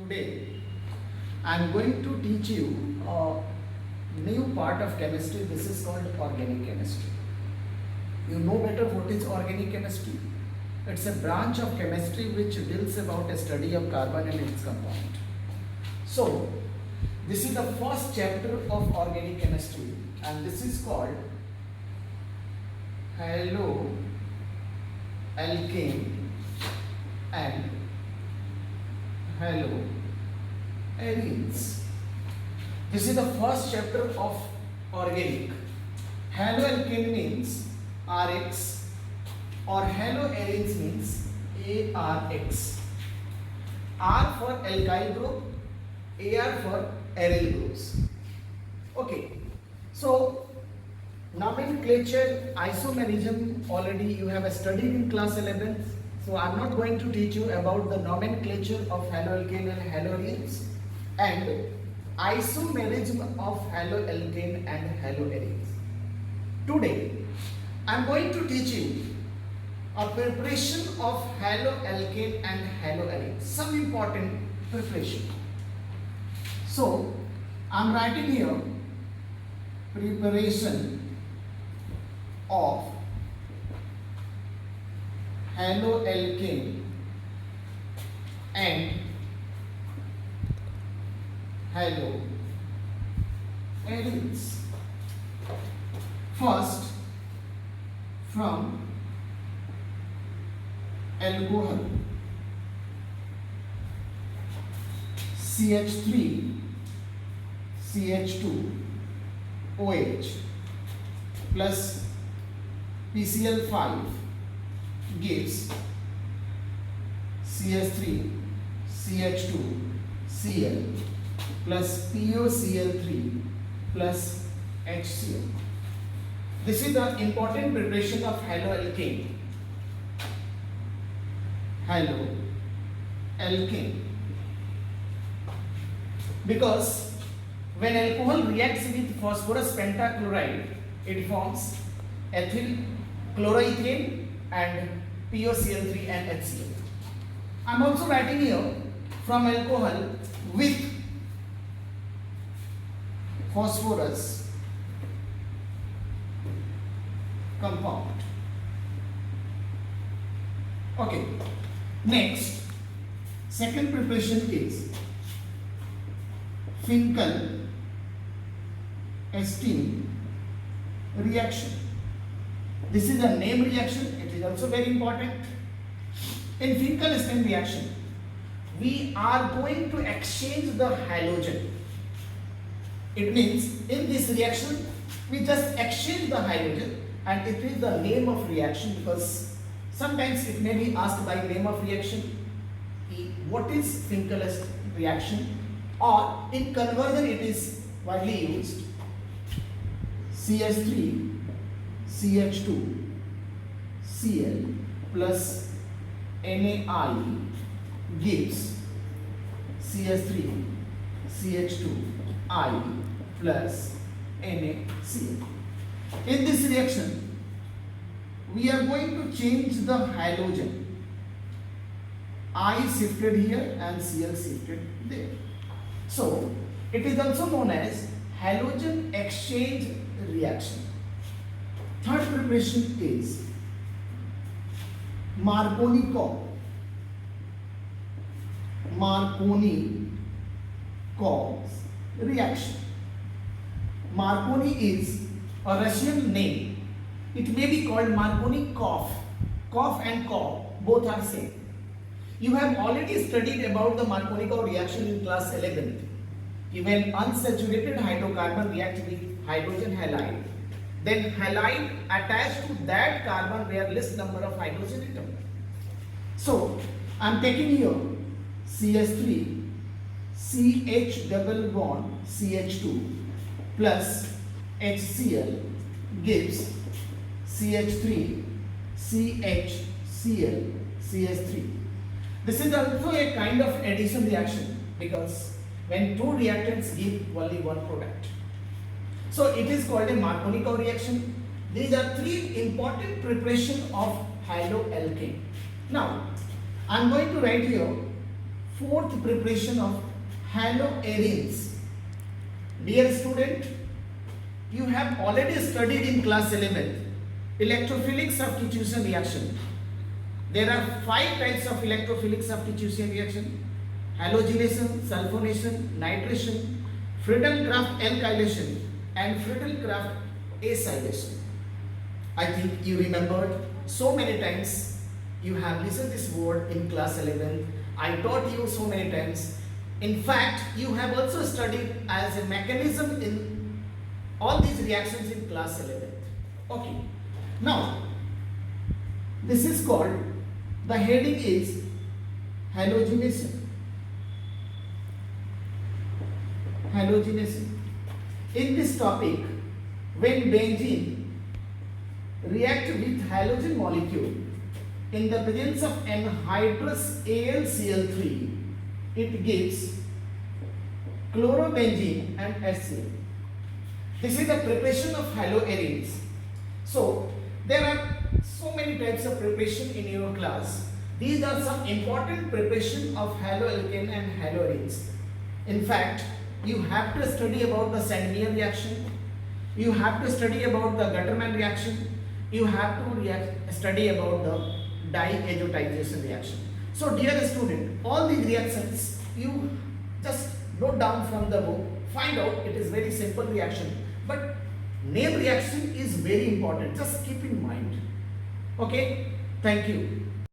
Today I am going to teach you a new part of chemistry. This is called organic chemistry. You know better what is organic chemistry? It's a branch of chemistry which deals about a study of carbon and its compound. So this is the first chapter of organic chemistry and this is called haloalkane and haloarenes. This is the first chapter of organic. Haloalkane means Rx or haloarenes means ARX. R for alkyl group, AR for aryl groups. Okay, so nomenclature, isomerism already you have studied in class 11th. So I am not going to teach you about the nomenclature of haloalkane and haloarenes and isomerism of haloalkane and haloarenes. Today I am going to teach you a preparation of haloalkane and haloarenes, some important preparation. So I am writing here preparation of haloalkane and haloarenes. First, from alcohol CH3 CH2 OH plus PCl5 gives CH3 CH2 Cl plus PoCl3 plus HCl. This is the important preparation of haloalkane. Haloalkane. Because when alcohol reacts with phosphorus pentachloride, it forms ethyl chloroethane and PoCl3 and HCl. I am also writing here from alcohol with phosphorus compound. Okay. Next, second preparation is Finkel-Esteem reaction. This is a name reaction. It is also very important. In Finkel-Esteem reaction, we are going to exchange the halogen. It means in this reaction, we just exchange the halogen and it is the name of reaction because sometimes it may be asked by name of reaction. What is Finkel-Esteem reaction? Or in conversion it is widely used. CH3 CH2 Cl plus NaI gives CH3 CH2 I plus NaCl. In this reaction, we are going to change the halogen. I shifted here and Cl shifted there. So, it is also known as halogen exchange reaction. Third preparation is Markovnikov reaction. Markovny is a Russian name. It may be called Markovnikov. Kov and Kov both are same. You have already studied about the Markovnikov reaction in class 11th. When unsaturated hydrocarbon reacts with hydrogen halide, then halide attached to that carbon where less number of hydrogen atom. So I am taking here CH3 CH double bond CH2 plus HCl gives CH3 CHCl CH3. This is also a kind of addition reaction because when two reactants give only one product. So it is called a Markovnikov reaction. These are three important preparation of haloalkane. Now I am going to write here fourth preparation of haloarenes. Dear student, you have already studied in class 11 electrophilic substitution reaction. There are 5 types of electrophilic substitution reaction: halogenation, sulfonation, nitration, Friedel-Crafts alkylation, and Friedel-Crafts acylation. I think you remembered so many times. You have listened this word in class 11. I taught you so many times. In fact, you have also studied as a mechanism in all these reactions in class 11. Okay. Now, this is called, the heading is halogenation. Halogenation. In this topic, when benzene react with halogen molecule in the presence of anhydrous AlCl3, it gives chlorobenzene and HCl. This is the preparation of haloarenes. So there are so many types of preparation in your class. These are some important preparation of haloalkane and haloarenes. In fact, you have to study about the Sandmeyer reaction. You have to study about the Gattermann reaction. You have to study about the diazotization reaction. So dear student, all these reactions you just note down from the book, find out. It is very simple reaction, but name reaction is very important. Just keep in mind. Okay, thank you.